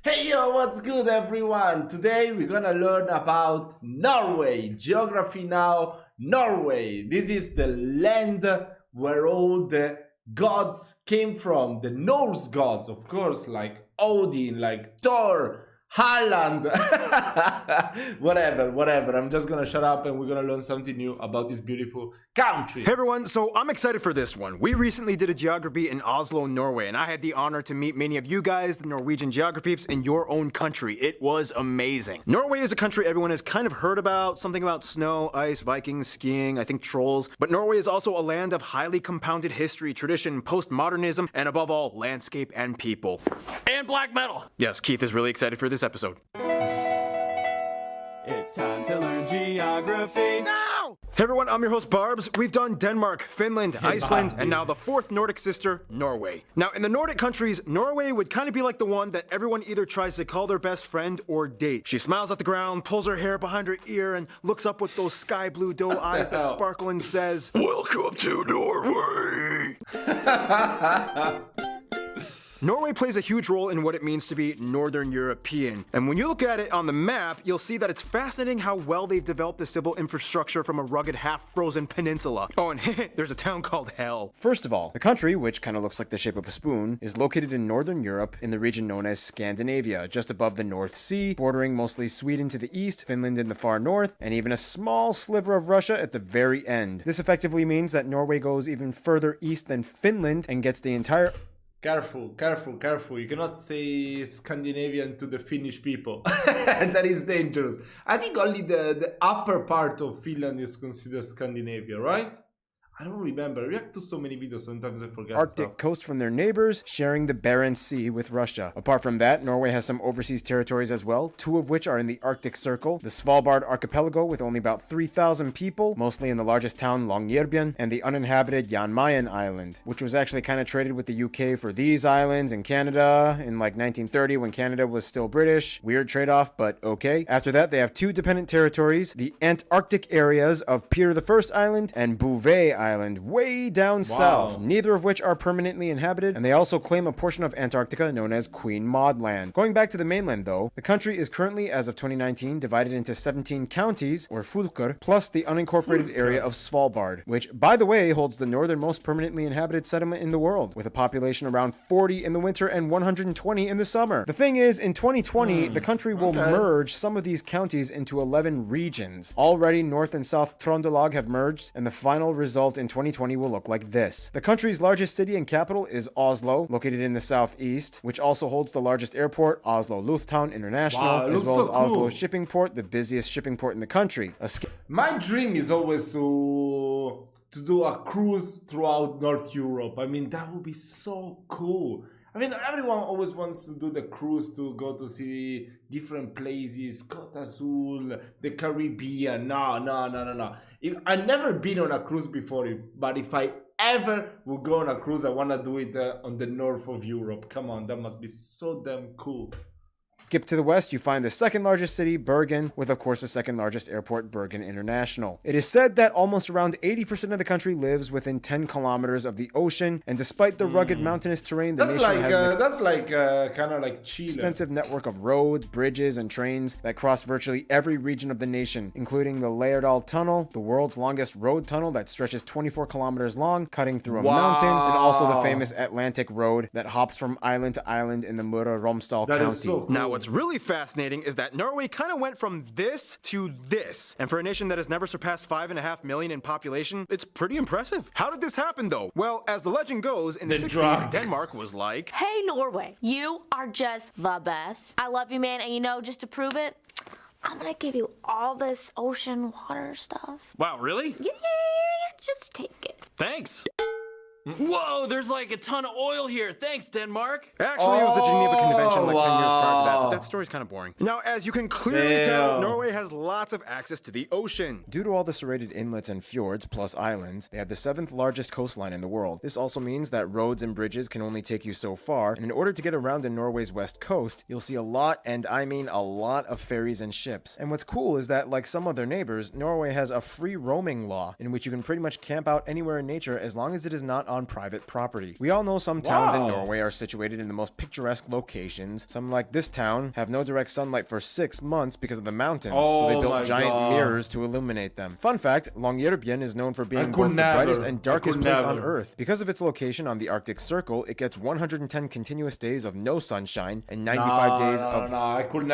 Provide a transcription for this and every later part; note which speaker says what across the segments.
Speaker 1: Hey yo, what's good everyone? Today we're gonna learn about Norway. Geography now, Norway. This is the land where all the gods came from. The Norse gods, of course, like Odin, like Thor, Haaland. whatever. I'm just gonna shut up and we're gonna learn something new about this beautiful country.
Speaker 2: Hey everyone, so I'm excited for this one. We recently did a geography in Oslo, Norway, and I had the honor to meet many of you guys, the Norwegian geograpeeps, in your own country. It was amazing. Norway is a country everyone has kind of heard about, something about snow, ice, Vikings, skiing, I think trolls, but Norway is also a land of highly compounded history, tradition, postmodernism, and above all, landscape and people.
Speaker 3: And black metal.
Speaker 2: Yes, Keith is really excited for this episode.
Speaker 3: It's time to learn geography now.
Speaker 2: Hey everyone, I'm your host Barbs. We've done Denmark, Finland, Iceland, and now the fourth Nordic sister, Norway. Now in the Nordic countries, Norway would kind of be like the one that everyone either tries to call their best friend or date. She smiles at the ground, pulls her hair behind her ear, and looks up with those sky blue doe eyes that sparkle and says, "Welcome to Norway." Norway plays a huge role in what it means to be Northern European. And when you look at it on the map, you'll see that it's fascinating how well they've developed the civil infrastructure from a rugged half-frozen peninsula. Oh, and there's a town called Hell. First of all, the country, which kind of looks like the shape of a spoon, is located in Northern Europe in the region known as Scandinavia, just above the North Sea, bordering mostly Sweden to the east, Finland in the far north, and even a small sliver of Russia at the very end. This effectively means that Norway goes even further east than Finland and gets the entire...
Speaker 1: Careful. You cannot say Scandinavian to the Finnish people. That is dangerous. I think only the upper part of Finland is considered Scandinavia, right? I don't remember. I react to so many videos, sometimes I forget
Speaker 2: Arctic
Speaker 1: stuff.
Speaker 2: coast from their neighbors, sharing the Barents Sea with Russia. Apart from that, Norway has some overseas territories as well, two of which are in the Arctic Circle, the Svalbard archipelago with only about 3,000 people, mostly in the largest town Longyearbyen, and the uninhabited Jan Mayen Island, which was actually kind of traded with the UK for these islands in Canada in like 1930 when Canada was still British. Weird trade-off, but okay. After that, they have two dependent territories, the Antarctic areas of Peter I Island and Bouvet Island, way down south, neither of which are permanently inhabited, and they also claim a portion of Antarctica known as Queen Maud Land. Going back to the mainland though, the country is currently, as of 2019, divided into 17 counties, or fylker, plus the unincorporated area of Svalbard, which, by the way, holds the northernmost permanently inhabited settlement in the world, with a population around 40 in the winter and 120 in the summer. The thing is, in 2020, the country will merge some of these counties into 11 regions. Already, North and South Trondelag have merged, and the final result in 2020 will look like this. The country's largest city and capital is Oslo, located in the southeast, which also holds the largest airport, Oslo Lufthavn International, as well as Oslo Shipping Port, the busiest shipping port in the country.
Speaker 1: My dream is always to do a cruise throughout North Europe. I mean, that would be so cool. I mean, everyone always wants to do the cruise to go to see different places, Côte Azul, the Caribbean. No. I've never been on a cruise before, but if I ever will go on a cruise, I want to do it on the north of Europe. Come on, that must be so damn cool.
Speaker 2: Skip to the west, you find the second largest city, Bergen, with of course the second largest airport, Bergen International. It is said that almost around 80% of the country lives within 10 kilometers of the ocean, and despite the rugged mountainous terrain, the nation has an
Speaker 1: kind of like Chile.
Speaker 2: Extensive network of roads, bridges, and trains that cross virtually every region of the nation, including the Lærdal Tunnel, the world's longest road tunnel that stretches 24 kilometers long, cutting through a mountain, and also the famous Atlantic Road that hops from island to island in the Møre og Romsdal County.
Speaker 1: So cool.
Speaker 2: Now, what's really fascinating is that Norway kind of went from this to this. And for a nation that has never surpassed 5.5 million in population, it's pretty impressive. How did this happen though? Well, as the legend goes, in the 60s, Denmark was like,
Speaker 4: "Hey Norway, you are just the best. I love you, man, and you know, just to prove it, I'm gonna give you all this ocean water stuff."
Speaker 3: Wow, really?
Speaker 4: Yeah, just take it.
Speaker 3: Thanks. Whoa, there's like a ton of oil here. Thanks, Denmark.
Speaker 2: Actually, it was the Geneva Convention like 10 years prior to that, but that story's kind of boring. Now, as you can clearly tell, Norway has lots of access to the ocean. Due to all the serrated inlets and fjords, plus islands, they have the 7th largest coastline in the world. This also means that roads and bridges can only take you so far, and in order to get around in Norway's west coast, you'll see a lot, and I mean a lot, of ferries and ships. And what's cool is that, like some of their neighbors, Norway has a free roaming law, in which you can pretty much camp out anywhere in nature as long as it is not on private property. We all know some towns in Norway are situated in the most picturesque locations. Some, like this town, have no direct sunlight for 6 months because of the mountains, so they built giant mirrors to illuminate them. Fun fact, Longyearbyen is known for being both the brightest and darkest place on Earth. Because of its location on the Arctic Circle, it gets 110 continuous days of no sunshine and 95 days of...
Speaker 1: No, I could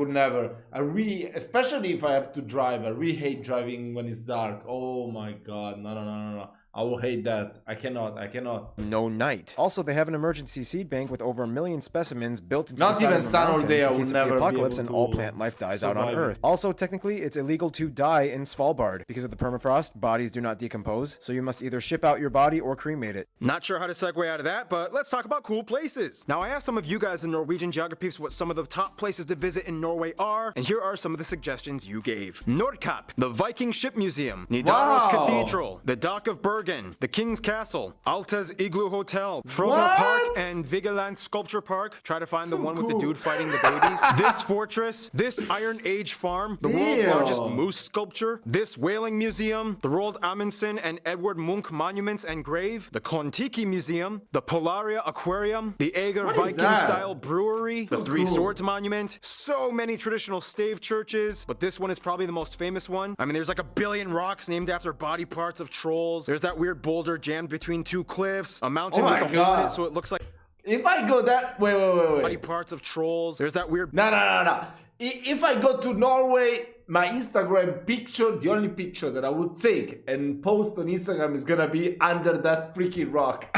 Speaker 1: never. I really, especially if I have to drive, I really hate driving when it's dark. Oh my god, no. I will hate that. I cannot.
Speaker 2: No night. Also, they have an emergency seed bank with over 1 million specimens built into
Speaker 1: Not
Speaker 2: the side
Speaker 1: even
Speaker 2: of the
Speaker 1: sun all
Speaker 2: mountain
Speaker 1: day, I
Speaker 2: in
Speaker 1: would
Speaker 2: case of
Speaker 1: never
Speaker 2: the
Speaker 1: be
Speaker 2: apocalypse
Speaker 1: able
Speaker 2: and
Speaker 1: to
Speaker 2: all plant life dies out on
Speaker 1: survive
Speaker 2: Earth.
Speaker 1: it.
Speaker 2: Also, technically, it's illegal to die in Svalbard. Because of the permafrost, bodies do not decompose, so you must either ship out your body or cremate it. Not sure how to segue out of that, but let's talk about cool places. Now, I asked some of you guys in Norwegian geography what some of the top places to visit in Norway are, and here are some of the suggestions you gave. Nordkapp, the Viking Ship Museum, Nidaros Cathedral, the Dock of Bergen, the King's Castle, Alta's Igloo Hotel, Frogner Park, and Vigeland Sculpture Park. Try to find the one with the dude fighting the babies. This fortress, this Iron Age farm, the world's largest moose sculpture, this whaling museum, the Roald Amundsen and Edward Munch monuments and grave, the Kon-Tiki Museum, the Polaria Aquarium, the Ager Viking-style brewery, the Three Swords Monument, so many traditional stave churches, but this one is probably the most famous one. I mean, there's like 1 billion rocks named after body parts of trolls. There's that weird boulder jammed between 2 cliffs, a mountain with a hole in it so it looks like...
Speaker 1: If I go that... Wait.
Speaker 2: Body parts of trolls. There's that weird...
Speaker 1: No. If I go to Norway, my Instagram picture, the only picture that I would take and post on Instagram is gonna be under that freaking rock.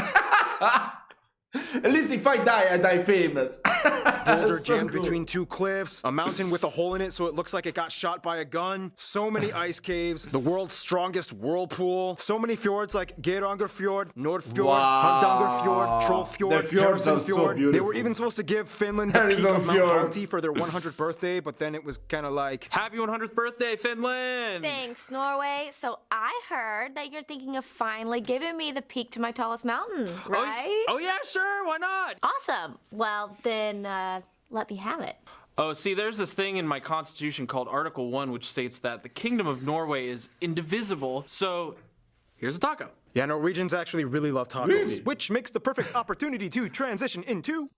Speaker 1: At least if I die famous.
Speaker 2: Boulder jammed between 2 cliffs, a mountain with a hole in it so it looks like it got shot by a gun, so many ice caves, the world's strongest whirlpool, so many fjords like Geirangerfjord, Nordfjord, Hardangerfjord, Trollfjord,
Speaker 1: The fjords are so
Speaker 2: Harrisonfjord. They were
Speaker 1: beautiful.
Speaker 2: even supposed to give Finland the peak of Mount Halti for their 100th birthday, but then it was kind of like...
Speaker 3: Happy 100th birthday, Finland!
Speaker 4: Thanks, Norway. So I heard that you're thinking of finally giving me the peak to my tallest mountain, right?
Speaker 3: Oh yeah, sure, why not?
Speaker 4: Awesome. Well, then let me have it.
Speaker 3: Oh, see, there's this thing in my constitution called Article 1, which states that the Kingdom of Norway is indivisible, so here's a taco.
Speaker 2: Yeah, Norwegians actually really love tacos, which makes the perfect opportunity to transition into...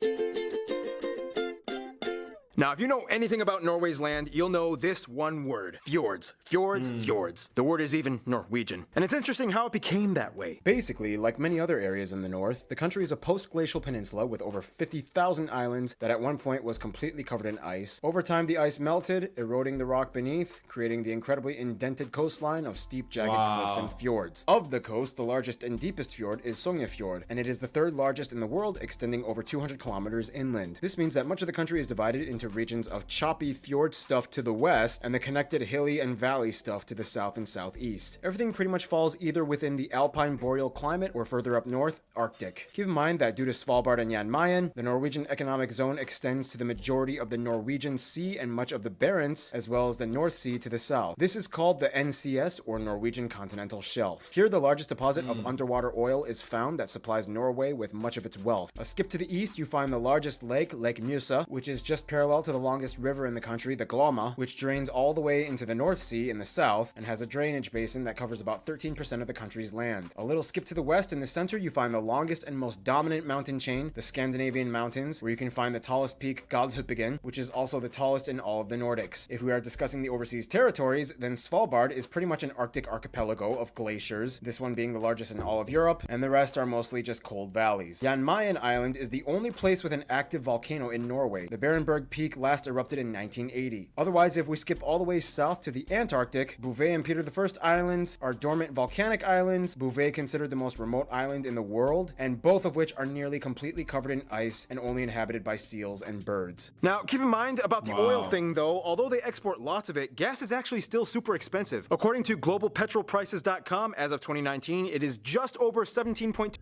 Speaker 2: Now, if you know anything about Norway's land, you'll know this one word. Fjords. Fjords. The word is even Norwegian. And it's interesting how it became that way. Basically, like many other areas in the north, the country is a post-glacial peninsula with over 50,000 islands that at one point was completely covered in ice. Over time, the ice melted, eroding the rock beneath, creating the incredibly indented coastline of steep, jagged cliffs and fjords. Of the coast, the largest and deepest fjord is Sognefjord, and it is the 3rd largest in the world, extending over 200 kilometers inland. This means that much of the country is divided into regions of choppy fjord stuff to the west and the connected hilly and valley stuff to the south and southeast. Everything pretty much falls either within the alpine boreal climate or further up north, Arctic. Keep in mind that due to Svalbard and Jan Mayen, the Norwegian economic zone extends to the majority of the Norwegian Sea and much of the Barents, as well as the North Sea to the south. This is called the NCS, or Norwegian Continental Shelf. Here, the largest deposit of underwater oil is found that supplies Norway with much of its wealth. A skip to the east, you find the largest lake, Lake Mjøsa, which is just parallel to the longest river in the country, the Glomma, which drains all the way into the North Sea in the south and has a drainage basin that covers about 13% of the country's land. A little skip to the west in the center, you find the longest and most dominant mountain chain, the Scandinavian mountains, where you can find the tallest peak, Galdhøpiggen, which is also the tallest in all of the Nordics. If we are discussing the overseas territories, then Svalbard is pretty much an Arctic archipelago of glaciers, this one being the largest in all of Europe, and the rest are mostly just cold valleys. Jan Mayen Island is the only place with an active volcano in Norway. The Berenberg Peak last erupted in 1980. Otherwise, if we skip all the way south to the Antarctic, Bouvet and Peter I Islands are dormant volcanic islands, Bouvet considered the most remote island in the world, and both of which are nearly completely covered in ice and only inhabited by seals and birds. Now, keep in mind about the oil thing though, although they export lots of it, gas is actually still super expensive. According to globalpetrolprices.com, as of 2019, it is just over 17.2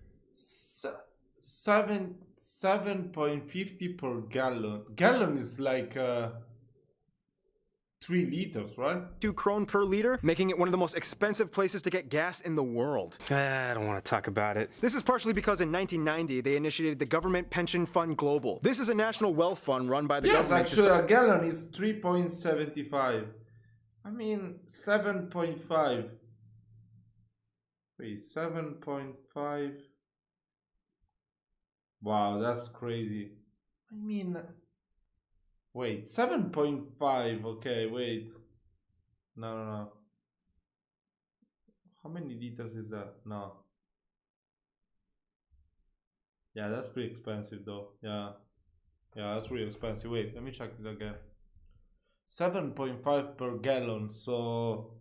Speaker 1: 7.50 per gallon. Gallon is like 3 liters, right?
Speaker 2: 2 krone per liter, making it one of the most expensive places to get gas in the world. I don't want to talk about it. This is partially because in 1990, they initiated the Government Pension Fund Global. This is a national wealth fund run by the government.
Speaker 1: Yes, actually, a gallon is 3.75. I mean, 7.5. Wait, 7.5. Wow, that's crazy. I mean, wait, 7.5. Okay, wait. No. How many liters is that? No. Yeah, that's pretty expensive though. Yeah, that's really expensive. Wait, let me check it again. 7.5 per gallon. So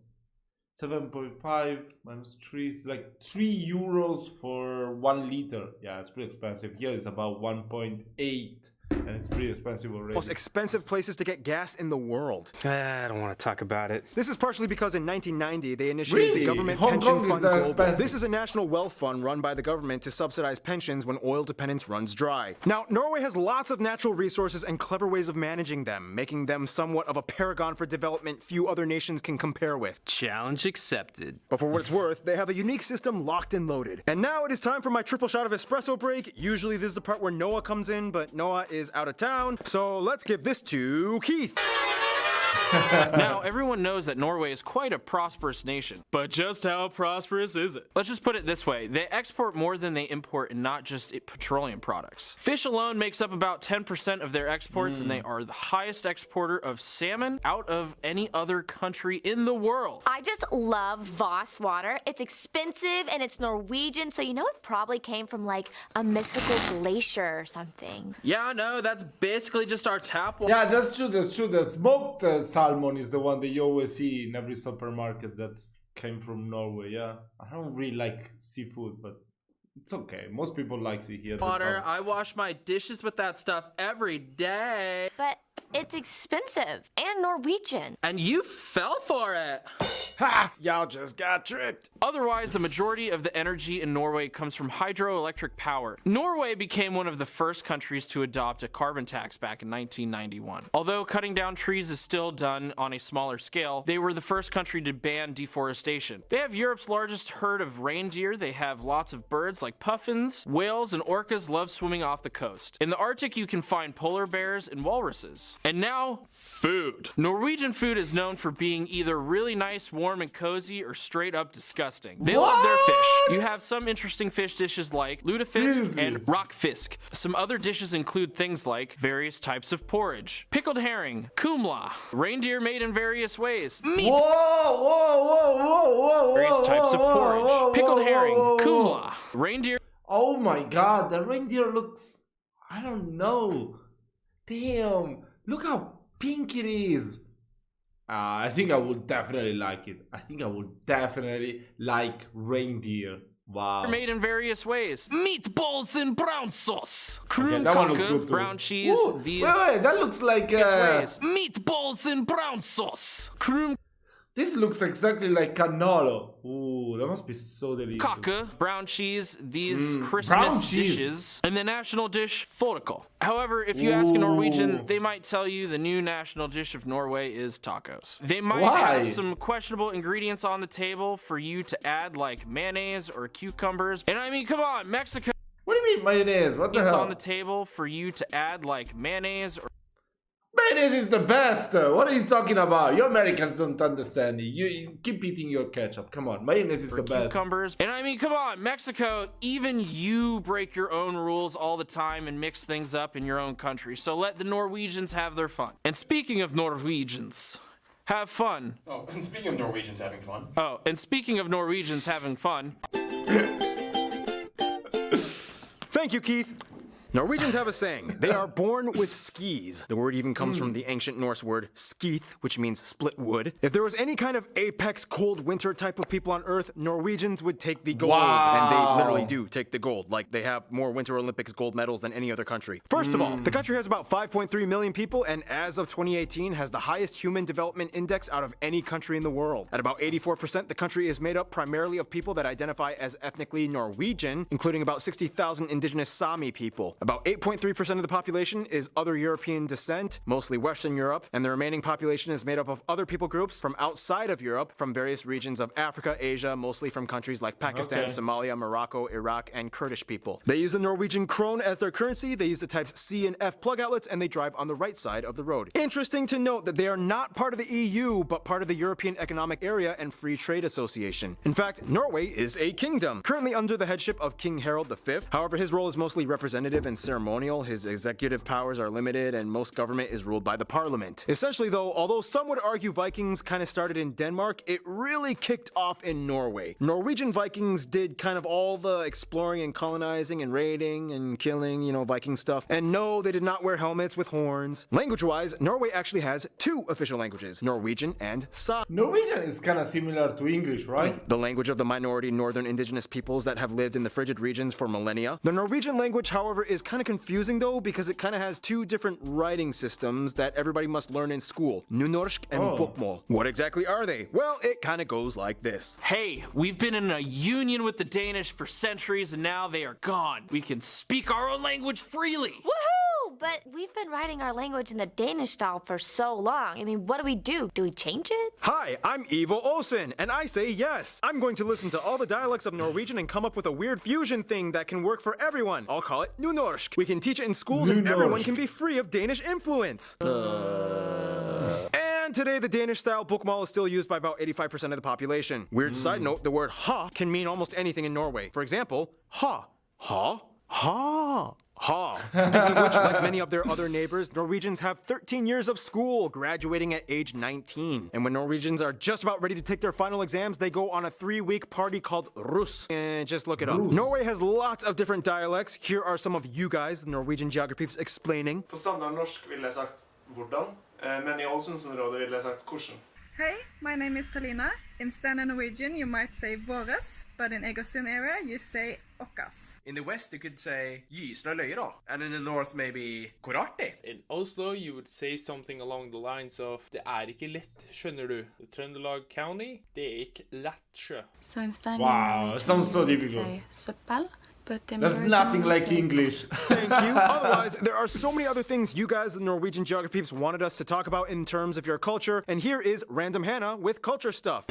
Speaker 1: 7.5 minus 3 is like 3 euros for 1 liter. Yeah, it's pretty expensive. Here it's about 1.8. And it's pretty expensive already.
Speaker 2: Most expensive places to get gas in the world. I don't want to talk about it. This is partially because in 1990 they initiated the Government Pension Fund Global. This is a national wealth fund run by the government to subsidize pensions when oil dependence runs dry. Now, Norway has lots of natural resources and clever ways of managing them, making them somewhat of a paragon for development few other nations can compare with.
Speaker 3: Challenge accepted.
Speaker 2: But for what it's worth, they have a unique system locked and loaded. And now it is time for my triple shot of espresso break. Usually this is the part where Noah comes in, but Noah is out of town, so let's give this to Keith.
Speaker 3: Now, everyone knows that Norway is quite a prosperous nation. But just how prosperous is it? Let's just put it this way. They export more than they import, and not just petroleum products. Fish alone makes up about 10% of their exports, and they are the highest exporter of salmon out of any other country in the world.
Speaker 4: I just love Voss water. It's expensive and it's Norwegian, so you know it probably came from like a mystical glacier or something.
Speaker 3: Yeah, no, that's basically just our tap water.
Speaker 1: Yeah, that's true. The smoked salmon is the one that you always see in every supermarket that came from Norway. Yeah, I don't really like seafood, but it's okay. Most people like it here.
Speaker 3: Water. I wash my dishes with that stuff every day.
Speaker 4: But it's expensive and Norwegian.
Speaker 3: And you fell for it.
Speaker 2: Ha! Y'all just got tricked.
Speaker 3: Otherwise, the majority of the energy in Norway comes from hydroelectric power. Norway became one of the first countries to adopt a carbon tax back in 1991. Although cutting down trees is still done on a smaller scale, they were the first country to ban deforestation. They have Europe's largest herd of reindeer. They have lots of birds like puffins. Whales and orcas love swimming off the coast. In the Arctic, you can find polar bears and walruses. And now, food. Norwegian food is known for being either really nice, warm, and cozy, or straight up disgusting. They love their fish. You have some interesting fish dishes like lutefisk and rockfisk. Some other dishes include things like various types of porridge, pickled herring, kumla, reindeer made in various ways, meat, various types of porridge, pickled herring, kumla, reindeer.
Speaker 1: Oh my god, the reindeer looks, I don't know. Damn, look how pink it is. I think I would definitely like it. I think I would definitely like reindeer. Wow.
Speaker 3: Made in various ways. Meatballs in brown sauce.
Speaker 1: Okay, that one looks good too.
Speaker 3: Brown cheese.
Speaker 1: Ooh,
Speaker 3: These
Speaker 1: wait, that looks like
Speaker 3: meatballs in brown sauce.
Speaker 1: This looks exactly like cannolo. Ooh, that must be so delicious.
Speaker 3: Kake, brown cheese, these Christmas dishes, and the national dish, fårikål. However, if you ask a Norwegian, they might tell you the new national dish of Norway is tacos. They might have some questionable ingredients on the table for you to add, like mayonnaise or cucumbers. And I mean, come on, Mexico.
Speaker 1: What do you mean mayonnaise? What the hell?
Speaker 3: It's on the table for you to add, like mayonnaise or...
Speaker 1: Mayonnaise is the best. What are you talking about? You Americans don't understand it. You keep eating your ketchup. Come on, mayonnaise is the best.
Speaker 3: Cucumbers. And I mean, come on, Mexico, even you break your own rules all the time and mix things up in your own country. So let the Norwegians have their fun. And speaking of Norwegians, have fun.
Speaker 2: Oh, and speaking of Norwegians having fun.
Speaker 3: Oh, and speaking of Norwegians having fun.
Speaker 2: Thank you, Keith. Norwegians have a saying. They are born with skis. The word even comes from the ancient Norse word skith, which means split wood. If there was any kind of apex cold winter type of people on Earth, Norwegians would take the gold.
Speaker 1: Wow.
Speaker 2: And they literally do take the gold. Like, they have more Winter Olympics gold medals than any other country. First of all, the country has about 5.3 million people, and as of 2018 has the highest human development index out of any country in the world. At about 84%, the country is made up primarily of people that identify as ethnically Norwegian, including about 60,000 indigenous Sami people. About 8.3% of the population is other European descent, mostly Western Europe, and the remaining population is made up of other people groups from outside of Europe, from various regions of Africa, Asia, mostly from countries like Pakistan, Somalia, Morocco, Iraq, and Kurdish people. They use the Norwegian krone as their currency, they use the types C and F plug outlets, and they drive on the right side of the road. Interesting to note that they are not part of the EU, but part of the European Economic Area and Free Trade Association. In fact, Norway is a kingdom, currently under the headship of King Harald V. However, his role is mostly representative and ceremonial, his executive powers are limited, and most government is ruled by the parliament. Essentially though, although some would argue Vikings kind of started in Denmark, it really kicked off in Norway. Norwegian Vikings did kind of all the exploring and colonizing and raiding and killing, you know, Viking stuff. And no, they did not wear helmets with horns. Language-wise, Norway actually has two official languages, Norwegian and Sami.
Speaker 1: Norwegian is kind of similar to English, right?
Speaker 2: The language of the minority northern indigenous peoples that have lived in the frigid regions for millennia. The Norwegian language, however, is kind of confusing though, because it kind of has two different writing systems that everybody must learn in school, Nynorsk and Bokmål. What exactly are they? Well, it kind of goes like this.
Speaker 3: Hey, we've been in a union with the Danish for centuries and now they are gone. We can speak our own language freely.
Speaker 4: Woohoo! But we've been writing our language in the Danish style for so long. I mean, what do we do? Do we change it?
Speaker 2: Hi, I'm Ivo Olsen, and I say yes. I'm going to listen to all the dialects of Norwegian and come up with a weird fusion thing that can work for everyone. I'll call it Nynorsk. We can teach it in schools and everyone can be free of Danish influence. And today, the Danish-style bokmål is still used by about 85% of the population. Weird side note, the word ha can mean almost anything in Norway. For example, ha. Ha? Ha. Ha. Speaking of which, like many of their other neighbors, Norwegians have 13 years of school, graduating at age 19. And when Norwegians are just about ready to take their final exams, they go on a 3-week party called Russ. And just look it up. Norway has lots of different dialects. Here are some of you guys, the Norwegian geographers, explaining.
Speaker 5: På standard norsk ville jeg sagt hvordan, men I Ålesundsområdet ville jeg sagt hvordan.
Speaker 6: Hey, my name is Talina. In standard Norwegian, you might say våres, but in Egersund area, you say okkas.
Speaker 5: In the west, you could say gysende løye da, and in the north, maybe hvor artig.
Speaker 7: In Oslo, you would say something along the lines of det ikke lett, skjønner du. Trøndelag County, det ikke lett sjø.
Speaker 8: So instead,
Speaker 1: Wow, it sounds so difficult.
Speaker 8: say søppel, but in
Speaker 1: That's
Speaker 8: Norwegian
Speaker 1: nothing
Speaker 8: we
Speaker 1: like
Speaker 8: say
Speaker 1: English.
Speaker 2: Thank you. Otherwise, there are so many other things you guys, the Norwegian geographers, wanted us to talk about in terms of your culture. And here is Random Hannah with culture stuff.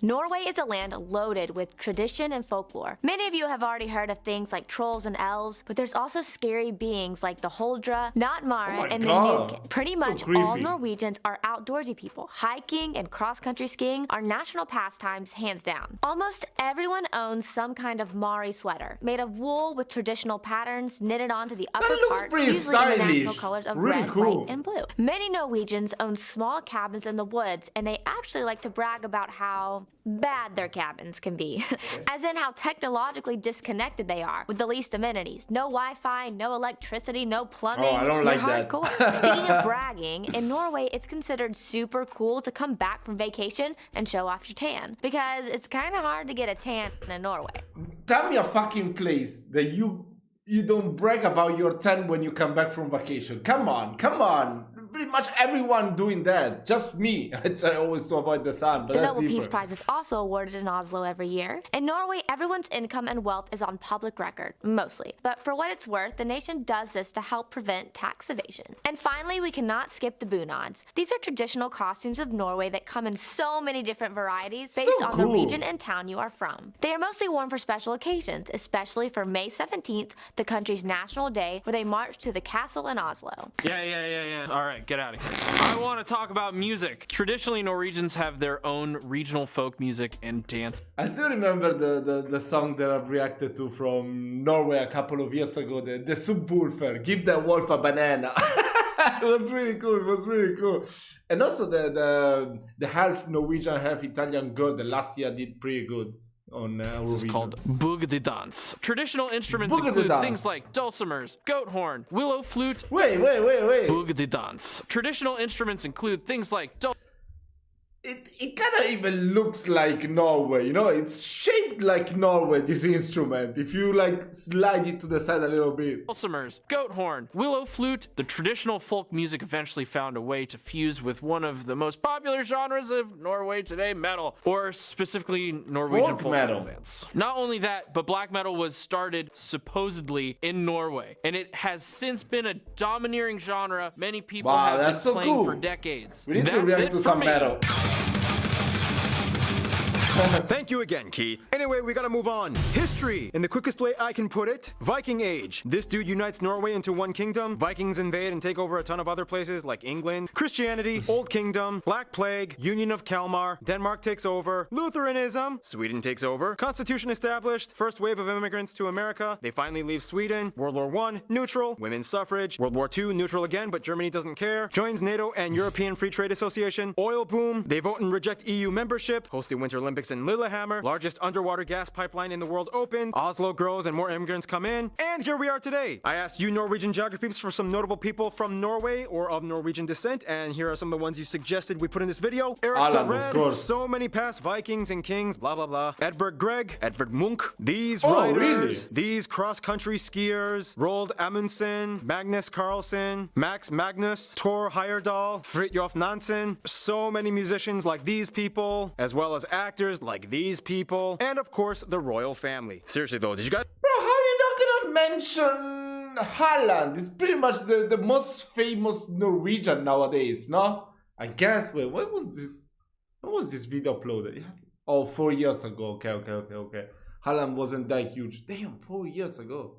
Speaker 4: Norway is a land loaded with tradition and folklore. Many of you have already heard of things like trolls and elves, but there's also scary beings like the Holdra, Nattmara,
Speaker 1: Oh my
Speaker 4: and the
Speaker 1: God.
Speaker 4: Nuke. Pretty
Speaker 1: So
Speaker 4: much all
Speaker 1: creepy.
Speaker 4: Norwegians are outdoorsy people. Hiking and cross-country skiing are national pastimes, hands down. Almost everyone owns some kind of Mari sweater, made of wool with traditional patterns knitted onto the upper
Speaker 1: looks
Speaker 4: parts,
Speaker 1: pretty
Speaker 4: usually in the national
Speaker 1: stylish.
Speaker 4: colors of
Speaker 1: Really
Speaker 4: red,
Speaker 1: cool.
Speaker 4: white, and blue. Many Norwegians own small cabins in the woods, and they actually like to brag about how bad their cabins can be. As in how technologically disconnected they are, with the least amenities. No Wi-Fi, no electricity, no plumbing.
Speaker 1: Oh, I don't
Speaker 4: You're
Speaker 1: like that.
Speaker 4: hardcore. Speaking of bragging, in Norway, it's considered super cool to come back from vacation and show off your tan. Because it's kind of hard to get a tan in Norway.
Speaker 1: Tell me a fucking place that you don't brag about your tan when you come back from vacation. Come on, come on. Pretty much everyone doing that. Just me. I always to avoid the sun, but
Speaker 4: The
Speaker 1: that's
Speaker 4: Nobel Peace
Speaker 1: different.
Speaker 4: Prize is also awarded in Oslo every year. In Norway, everyone's income and wealth is on public record, mostly. But for what it's worth, the nation does this to help prevent tax evasion. And finally, we cannot skip the bunads. These are traditional costumes of Norway that come in so many different varieties based on the
Speaker 1: cool.
Speaker 4: region and town you are from. They are mostly worn for special occasions, especially for May 17th, the country's national day, where they march to the castle in Oslo.
Speaker 3: Yeah. All right, get out of here. I want to talk about music. Traditionally, Norwegians have their own regional folk music and dance.
Speaker 1: I still remember the song that I've reacted to from Norway a couple of years ago, the Subwoofer, Give the Wolf a Banana. It was really cool, it was really cool. And also the half Norwegian, half Italian girl that last year did pretty good. on
Speaker 3: This is called
Speaker 1: Eurovisions.
Speaker 3: Bugde dance. Traditional instruments
Speaker 1: Bugde
Speaker 3: include
Speaker 1: dance.
Speaker 3: things like dulcimers, goat horn, willow flute.
Speaker 1: Wait.
Speaker 3: Bugde dance. Traditional instruments include things like
Speaker 1: It kind of even looks like Norway, you know? It's shaped like Norway, this instrument. If you like slide it to the side a little bit.
Speaker 3: dulcimers, goat horn, willow flute. The traditional folk music eventually found a way to fuse with one of the most popular genres of Norway today, metal, or specifically Norwegian folk metal bands. Not only that, but black metal was started supposedly in Norway, and it has since been a domineering genre many people
Speaker 1: Wow,
Speaker 3: have been
Speaker 1: that's so
Speaker 3: playing
Speaker 1: cool.
Speaker 3: for decades.
Speaker 1: We need to
Speaker 3: That's
Speaker 1: react
Speaker 3: it
Speaker 1: to
Speaker 3: for
Speaker 1: some
Speaker 3: me.
Speaker 1: metal.
Speaker 2: Thank you again, Keith. Anyway, we gotta move on. History. In the quickest way I can put it, Viking Age. This dude unites Norway into one kingdom. Vikings invade and take over a ton of other places like England. Christianity, Old Kingdom, Black Plague, Union of Kalmar, Denmark takes over, Lutheranism, Sweden takes over, Constitution established, first wave of immigrants to America. They finally leave Sweden. World War I, neutral. Women's suffrage. World War II, neutral again, but Germany doesn't care. Joins NATO and European Free Trade Association. Oil boom. They vote and reject EU membership. Host the Winter Olympics in Lillehammer. Largest underwater gas pipeline in the world opened. Oslo grows and more immigrants come in. And here we are today. I asked you Norwegian geographies for some notable people from Norway or of Norwegian descent, and here are some of the ones you suggested we put in this video. Eric the
Speaker 1: Alan, of
Speaker 2: Red,
Speaker 1: course.
Speaker 2: so many past Vikings and kings, blah blah blah. Edvard Grieg, Edvard Munch, these
Speaker 1: Oh,
Speaker 2: riders,
Speaker 1: really?
Speaker 2: these cross-country skiers, Roald Amundsen, Magnus Carlsen, Max Magnus, Thor Heyerdahl, Fridtjof Nansen, so many musicians like these people, as well as actors like these people, and of course the royal family. Seriously though, did you guys
Speaker 1: Bro, how are you not gonna mention Haaland? It's pretty much the most famous Norwegian nowadays, no? I guess, wait, when was this video uploaded? Yeah. Oh, 4 years ago. Okay. Haaland wasn't that huge. Damn, 4 years ago.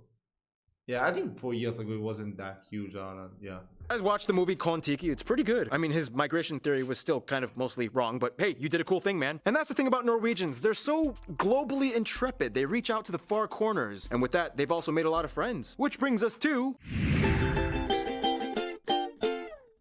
Speaker 1: Yeah, I think 4 years ago it wasn't that huge, Haaland, yeah.
Speaker 2: watch the movie Kon-Tiki? It's pretty good. I mean, his migration theory was still kind of mostly wrong, but hey, you did a cool thing, man. And that's the thing about Norwegians. They're so globally intrepid. They reach out to the far corners. And with that, they've also made a lot of friends. Which brings us to...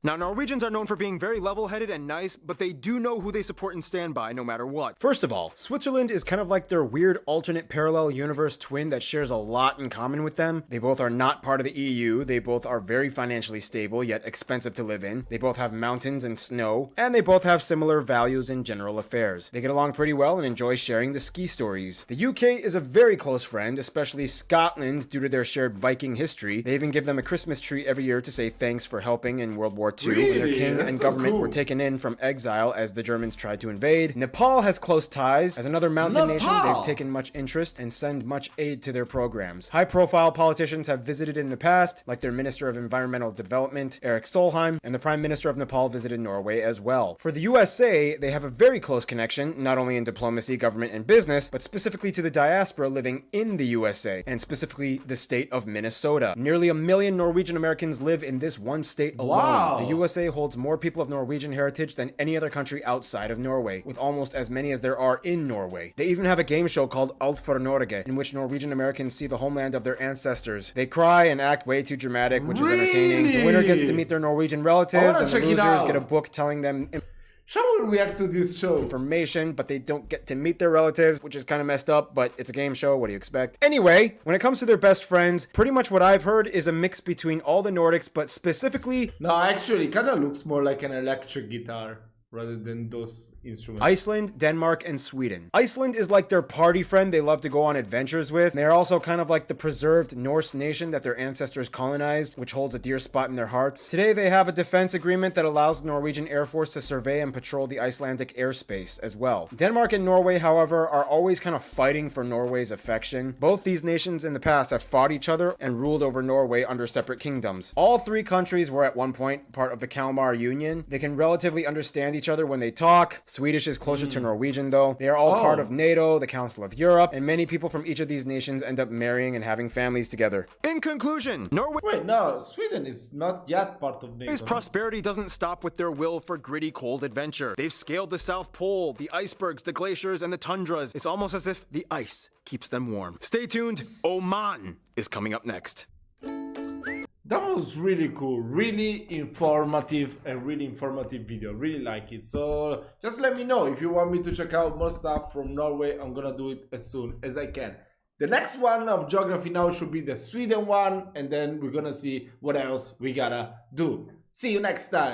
Speaker 2: Now, Norwegians are known for being very level-headed and nice, but they do know who they support and stand by no matter what. First of all, Switzerland is kind of like their weird alternate parallel universe twin that shares a lot in common with them. They both are not part of the EU, they both are very financially stable, yet expensive to live in. They both have mountains and snow, and they both have similar values in general affairs. They get along pretty well and enjoy sharing the ski stories. The UK is a very close friend, especially Scotland due to their shared Viking history. They even give them a Christmas tree every year to say thanks for helping in World War II, when their
Speaker 1: Really?
Speaker 2: king
Speaker 1: That's
Speaker 2: and
Speaker 1: so
Speaker 2: government
Speaker 1: cool.
Speaker 2: were taken in from exile as the Germans tried to invade. Nepal has close ties. As another mountain nation,
Speaker 1: Nepal!
Speaker 2: they've taken much interest and send much aid to their programs. High-profile politicians have visited in the past, like their Minister of Environmental Development, Eric Solheim, and the Prime Minister of Nepal visited Norway as well. For the USA, they have a very close connection, not only in diplomacy, government, and business, but specifically to the diaspora living in the USA, and specifically the state of Minnesota. Nearly 1 million Norwegian Americans live in this one state alone.
Speaker 1: Wow.
Speaker 2: The USA holds more people of Norwegian heritage than any other country outside of Norway, with almost as many as there are in Norway. They even have a game show called Alt for Norge, in which Norwegian Americans see the homeland of their ancestors. They cry and act way too dramatic, which is entertaining. The winner gets to meet their Norwegian relatives,
Speaker 1: wanna
Speaker 2: and the
Speaker 1: check it
Speaker 2: losers
Speaker 1: out.
Speaker 2: get a book telling them
Speaker 1: Shall we react to this show?
Speaker 2: information, but they don't get to meet their relatives, which is kind of messed up, but it's a game show, what do you expect? Anyway, when it comes to their best friends, pretty much what I've heard is a mix between all the Nordics, but specifically
Speaker 1: No, actually, it kind of looks more like an electric guitar rather than those instruments.
Speaker 2: Iceland, Denmark, and Sweden. Iceland is like their party friend they love to go on adventures with. They're also kind of like the preserved Norse nation that their ancestors colonized, which holds a dear spot in their hearts. Today they have a defense agreement that allows the Norwegian Air Force to survey and patrol the Icelandic airspace as well. Denmark and Norway, however, are always kind of fighting for Norway's affection. Both these nations in the past have fought each other and ruled over Norway under separate kingdoms. All three countries were at one point part of the Kalmar Union. They can relatively understand each other when they talk. Swedish is closer to Norwegian though. They are all part of NATO, the Council of Europe, and many people from each of these nations end up marrying and having families together. In conclusion, Norway's
Speaker 1: Wait, no, Sweden is not yet part of NATO.
Speaker 2: prosperity doesn't stop with their will for gritty cold adventure. They've scaled the South Pole, the icebergs, the glaciers, and the tundras. It's almost as if the ice keeps them warm. Stay tuned, Oman is coming up next.
Speaker 1: That was really cool, really informative, and really informative video. Really like it. So just let me know if you want me to check out more stuff from Norway. I'm gonna do it as soon as I can. The next one of geography now should be the Sweden one, and then we're gonna see what else we gotta do. See you next time.